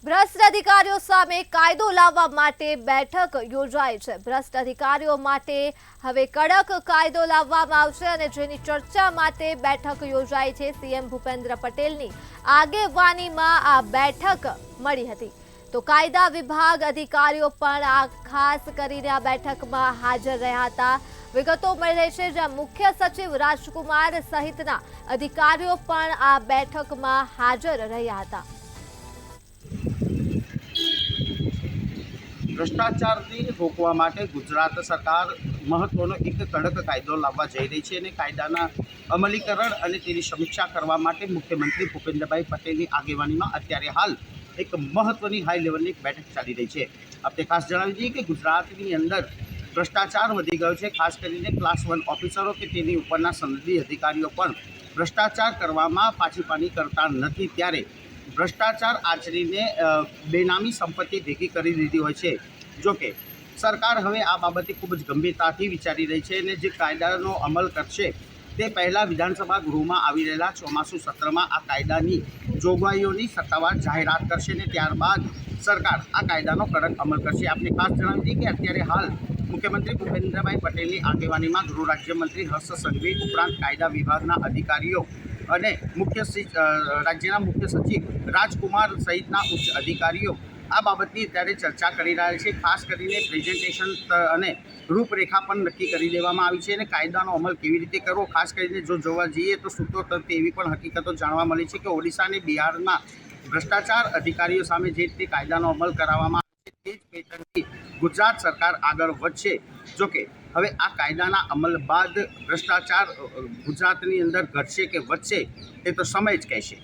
ભ્રષ્ટ અધિકારીઓ સામે કાયદો લાવવા માટે બેઠક યોજાઈ છે। ભ્રષ્ટ અધિકારીઓ માટે હવે કડક કાયદો લાવવામાં આવશે અને જેની ચર્ચા માટે બેઠક યોજાઈ છે। સીએમ ભૂપેન્દ્ર પટેલની આગેવાનીમાં આ બેઠક મળી હતી તો કાયદા વિભાગ અધિકારીઓ પણ આ ખાસ કરીને આ બેઠકમાં હાજર રહ્યા હતા। વિગતો મળી રહી છે જ્યાં મુખ્ય સચિવ રાજકુમાર સહિતના અધિકારીઓ પણ આ બેઠકમાં હાજર રહ્યા હતા। ભ્રષ્ટાચારને રોકવા માટે ગુજરાત સરકાર મહત્વનો એક કડક કાયદો લાવવા જઈ રહી છે અને કાયદાના અમલીકરણ અને તેની સમીક્ષા કરવા માટે મુખ્યમંત્રી ભૂપેન્દ્રભાઈ પટેલની આગેવાનીમાં અત્યારે હાલ એક મહત્વની હાઈ લેવલની બેઠક ચાલી રહી છે। આપણે ખાસ જણાવી દઈએ કે ગુજરાતની અંદર ભ્રષ્ટાચાર વધી ગયો છે। ખાસ કરીને ક્લાસ 1 ઓફિસરો કે તેની ઉપરના સનદી અધિકારીઓ પણ ભ્રષ્ટાચાર કરવામાં પાછીપાની કરતા નથી, ત્યારે ભ્રષ્ટાચાર આચરીને બેનામી સંપત્તિ ભેગી કરી દીધી હોય છે। જોકે સરકાર હવે આ બાબતે ખૂબ જ ગંભીરતાથી વિચારી રહી છે અને જે કાયદાનો અમલ કરશે તે પહેલાં વિધાનસભા ગૃહમાં આવી રહેલા ચોમાસુ સત્રમાં આ કાયદાની જોગવાઈઓની સત્તાવાર જાહેરાત કરશે અને ત્યારબાદ સરકાર આ કાયદાનો કડક અમલ કરશે। આપણે ખાસ જણાવી દઈએ કે અત્યારે હાલ મુખ્યમંત્રી ભૂપેન્દ્રભાઈ પટેલની આગેવાનીમાં ગૃહ રાજ્યમંત્રી હર્ષ સંઘવી ઉપરાંત કાયદા વિભાગના અધિકારીઓ અને રાજ્યના મુખ્ય સચિવ રાજકુમાર સહિતના ઉચ્ચ અધિકારીઓ આ બાબતની અત્યારે ચર્ચા કરી રહ્યા છે। ખાસ કરીને પ્રેઝન્ટેશન અને રૂપરેખા પણ નક્કી કરી દેવામાં આવી છે અને કાયદાનો અમલ કેવી રીતે કરવો, ખાસ કરીને જો જોવા જઈએ તો સૂત્રો તરફથી એવી પણ હકીકતો જાણવા મળી છે કે ઓડિશા અને બિહારના ભ્રષ્ટાચાર અધિકારીઓ સામે જે રીતે કાયદાનો અમલ કરાવવામાં આવે છે તે જ પેટર્નથી ગુજરાત સરકાર આગળ વધશે। જોકે હવે આ કાયદાના અમલ બાદ ભ્રષ્ટાચાર ગુજરાતની અંદર ઘટશે કે વધશે તે તો સમય જ કહેશે।